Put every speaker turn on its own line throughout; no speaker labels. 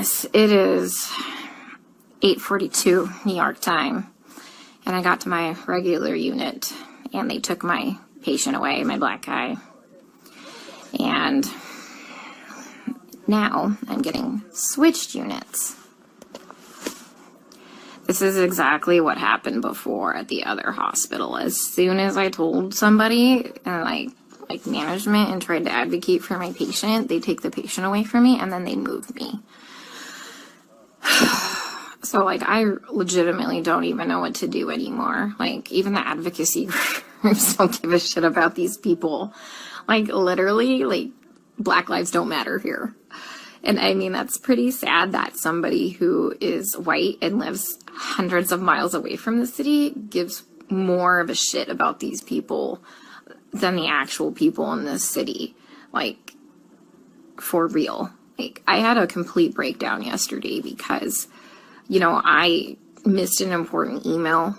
Yes, it is 8:42 New York time, and I got to my regular unit, and they took my patient away, my black guy, and now I'm getting switched units. This is exactly what happened before at the other hospital. As soon as I told somebody, and like management, and tried to advocate for my patient, they take the patient away from me, and then they move me. So, like, I legitimately don't even know what to do anymore. Like, even the advocacy groups don't give a shit about these people. Like, literally, like, Black lives don't matter here. And I mean, that's pretty sad that somebody who is white and lives hundreds of miles away from the city gives more of a shit about these people than the actual people in this city. Like, for real. Like, I had a complete breakdown yesterday because, you know, I missed an important email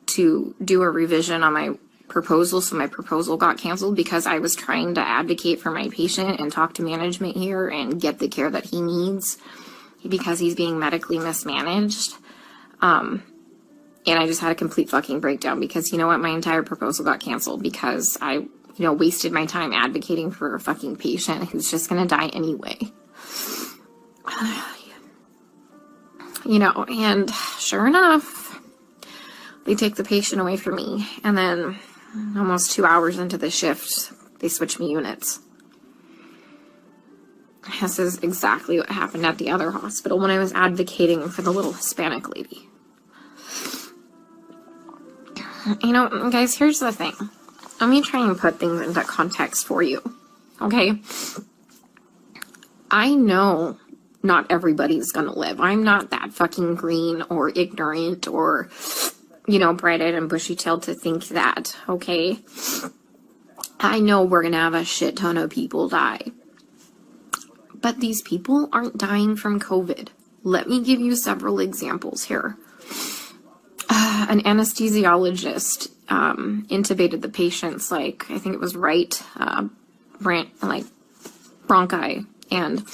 to do a revision on my proposal, so my proposal got canceled because I was trying to advocate for my patient and talk to management here and get the care that he needs because he's being medically mismanaged. And I just had a complete fucking breakdown because, you know what, my entire proposal got canceled because I, you know, wasted my time advocating for a fucking patient who's just gonna die anyway. You know, and sure enough, they take the patient away from me, and then almost 2 hours into the shift, they switch me units. This is exactly what happened at the other hospital when I was advocating for the little Hispanic lady. You know, guys, here's the thing. Let me try and put things into context for you, okay? I know not everybody's gonna live. I'm not that fucking green or ignorant or, you know, bright-eyed and bushy-tailed to think that, okay? I know we're gonna have a shit ton of people die. But these people aren't dying from COVID. Let me give you several examples here. An anesthesiologist intubated the patient's, like, I think it was right, bronchi and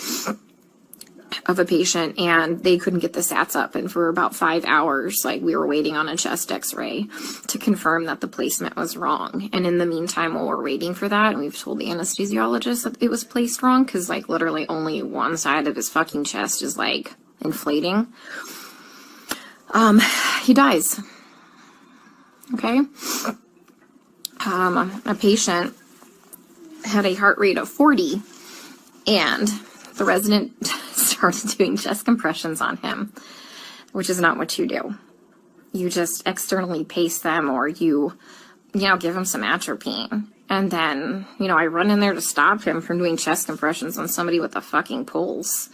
of a patient, and they couldn't get the sats up, and for about 5 hours, like, we were waiting on a chest x-ray to confirm that the placement was wrong. And in the meantime, while we're waiting for that, and we've told the anesthesiologist that it was placed wrong, because, like, literally only one side of his fucking chest is, like, inflating, he dies. Okay? A patient had a heart rate of 40, and the resident started doing chest compressions on him, which is not what you do. You just externally pace them, or you know, give him some atropine. And then, you know, I run in there to stop him from doing chest compressions on somebody with a fucking pulse.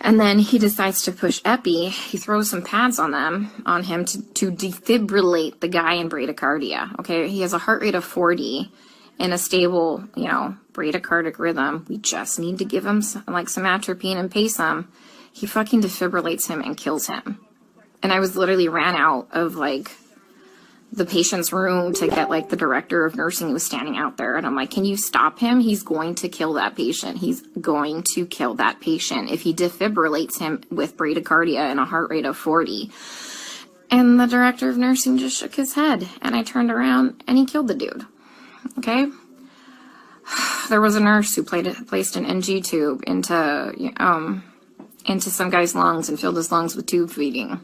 And then he decides to push epi. He throws some pads on him to defibrillate the guy in bradycardia. Okay, he has a heart rate of 40 and a stable, you know, bradycardic rhythm. We just need to give him some atropine and pace him. He fucking defibrillates him and kills him. And I was literally ran out of, like, the patient's room to get, like, the director of nursing who was standing out there. And I'm like, can you stop him? He's going to kill that patient. He's going to kill that patient if he defibrillates him with bradycardia and a heart rate of 40. And the director of nursing just shook his head. And I turned around and he killed the dude. Okay? There was a nurse who placed an NG tube into some guy's lungs and filled his lungs with tube feeding.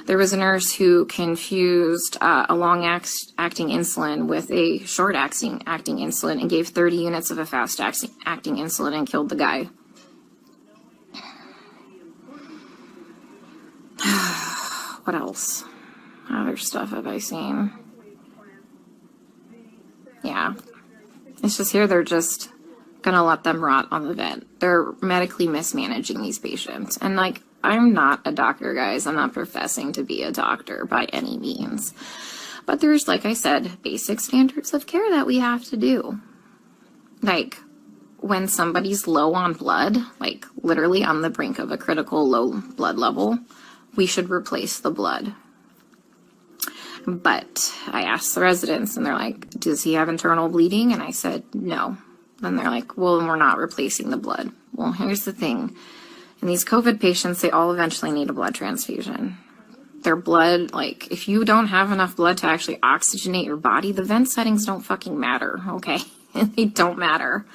There was a nurse who confused a long-acting insulin with a short-acting insulin and gave 30 units of a fast-acting insulin and killed the guy. What else? Other stuff have I seen? Yeah. It's just here they're just gonna let them rot on the vent. They're medically mismanaging these patients. And, like, I'm not a doctor, guys. I'm not professing to be a doctor by any means. But there's, like I said, basic standards of care that we have to do. Like, when somebody's low on blood, like literally on the brink of a critical low blood level, we should replace the blood. But I asked the residents, and they're like, does he have internal bleeding? And I said, no. Then they're like, well, then we're not replacing the blood. Well, here's the thing. And these COVID patients, they all eventually need a blood transfusion. Their blood, like, if you don't have enough blood to actually oxygenate your body, the vent settings don't fucking matter, okay? They don't matter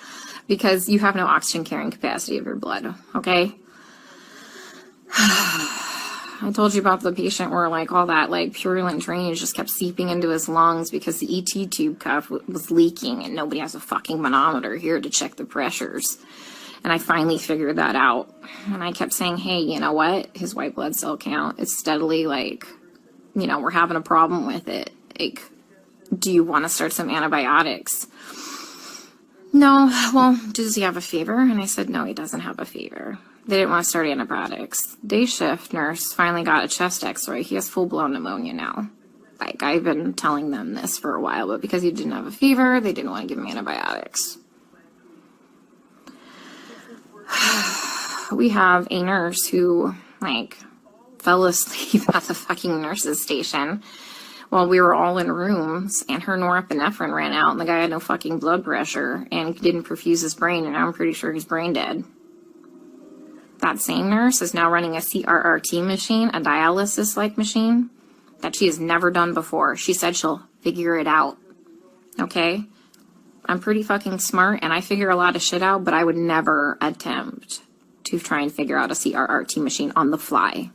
because you have no oxygen carrying capacity of your blood, okay? I told you about the patient where, like, all that, like, purulent drainage just kept seeping into his lungs because the ET tube cuff was leaking and nobody has a fucking manometer here to check the pressures. And I finally figured that out. And I kept saying, hey, you know what? His white blood cell count is steadily, like, you know, we're having a problem with it. Like, do you want to start some antibiotics? No. Well, does he have a fever? And I said, no, he doesn't have a fever. They didn't want to start antibiotics. Day shift nurse finally got a chest x-ray. He has full-blown pneumonia now. Like, I've been telling them this for a while, but because he didn't have a fever, they didn't want to give him antibiotics. We have a nurse who, like, fell asleep at the fucking nurse's station while we were all in rooms, and her norepinephrine ran out, and the guy had no fucking blood pressure, and didn't perfuse his brain, and I'm pretty sure he's brain dead. That same nurse is now running a CRRT machine, a dialysis-like machine, that she has never done before. She said she'll figure it out, okay? I'm pretty fucking smart, and I figure a lot of shit out, but I would never attempt to try and figure out a CRRT machine on the fly.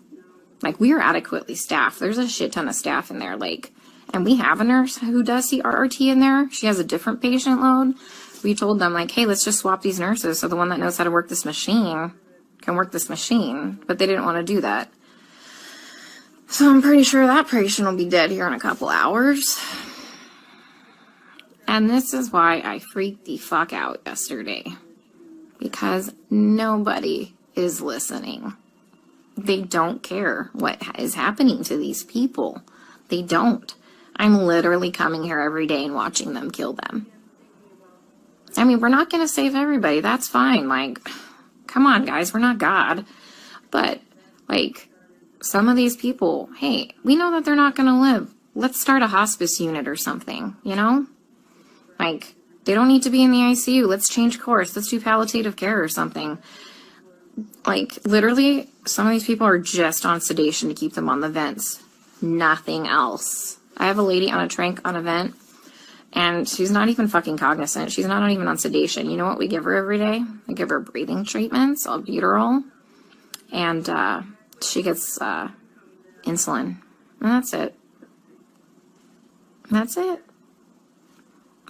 Like, we are adequately staffed. There's a shit ton of staff in there, like, and we have a nurse who does CRRT in there. She has a different patient load. We told them, like, hey, let's just swap these nurses so the one that knows how to work this machine can work this machine, but they didn't want to do that. So I'm pretty sure that patient will be dead here in a couple hours. And this is why I freaked the fuck out yesterday. Because nobody is listening. They don't care what is happening to these people. They don't. I'm literally coming here every day and watching them kill them. I mean, we're not going to save everybody. That's fine. Like, come on, guys. We're not God. But, like, some of these people, hey, we know that they're not going to live. Let's start a hospice unit or something, you know? Like, they don't need to be in the ICU. Let's change course. Let's do palliative care or something. Like, literally, some of these people are just on sedation to keep them on the vents. Nothing else. I have a lady on a tranq on a vent, and she's not even fucking cognizant. She's not even on sedation. You know what we give her every day? We give her breathing treatments, albuterol, and she gets insulin. And that's it. That's it.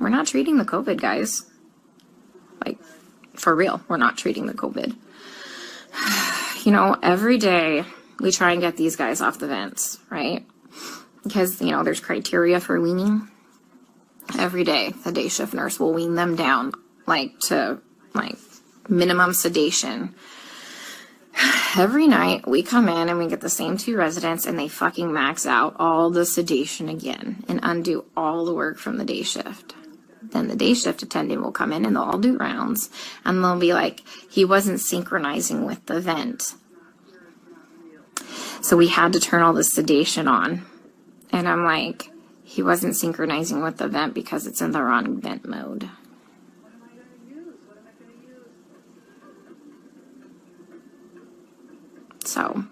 We're not treating the COVID, guys. Like, for real, we're not treating the COVID. You know, every day we try and get these guys off the vents, right? Because, you know, there's criteria for weaning. Every day, the day shift nurse will wean them down, like, to, like, minimum sedation. Every night, we come in and we get the same two residents, and they fucking max out all the sedation again and undo all the work from the day shift. Then the day shift attendant will come in and they'll all do rounds, and they'll be like, he wasn't synchronizing with the vent. So we had to turn all the sedation on. And I'm like, he wasn't synchronizing with the vent because it's in the wrong vent mode. So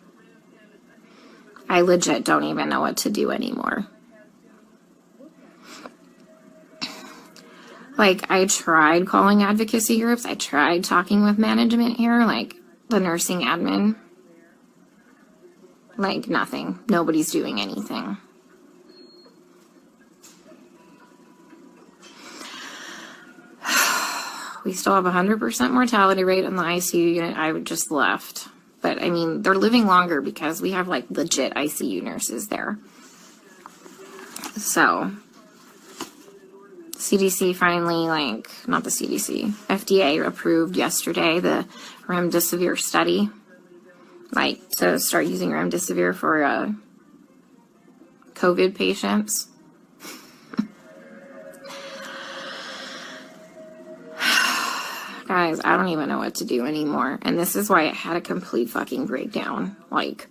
I legit don't even know what to do anymore. Like, I tried calling advocacy groups. I tried talking with management here, like the nursing admin. Like, nothing. Nobody's doing anything. We still have 100% mortality rate in the ICU unit. I just left. But, I mean, they're living longer because we have, like, legit ICU nurses there. So, CDC finally, like, not the CDC, FDA approved yesterday the remdesivir study. Like, to start using remdesivir for COVID patients. Guys, I don't even know what to do anymore. And this is why I had a complete fucking breakdown. Like,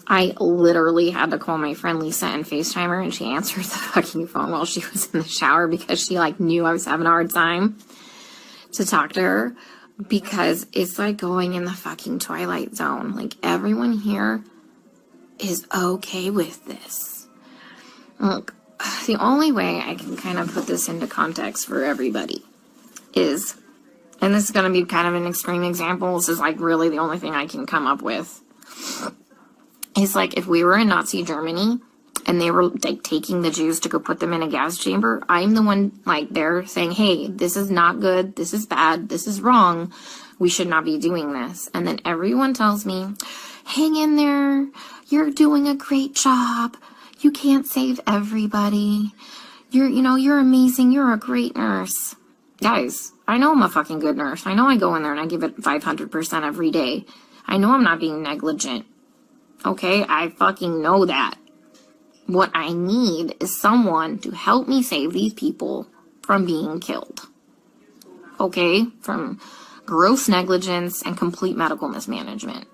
I literally had to call my friend Lisa and FaceTime her, and she answered the fucking phone while she was in the shower because she, like, knew I was having a hard time to talk to her. because it's like going in the fucking Twilight Zone. Like, everyone here is okay with this. Look, the only way I can kind of put this into context for everybody is, and this is going to be kind of an extreme example, this is like really the only thing I can come up with, is like if we were in Nazi Germany and they were like taking the Jews to go put them in a gas chamber, I'm the one like there saying, hey, this is not good, this is bad, this is wrong, we should not be doing this. And then everyone tells me, hang in there, you're doing a great job, you can't save everybody, you're amazing, you're a great nurse. Guys, I know I'm a fucking good nurse. I know I go in there and I give it 500% every day. I know I'm not being negligent. Okay, I fucking know that. What I need is someone to help me save these people from being killed. Okay, from gross negligence and complete medical mismanagement.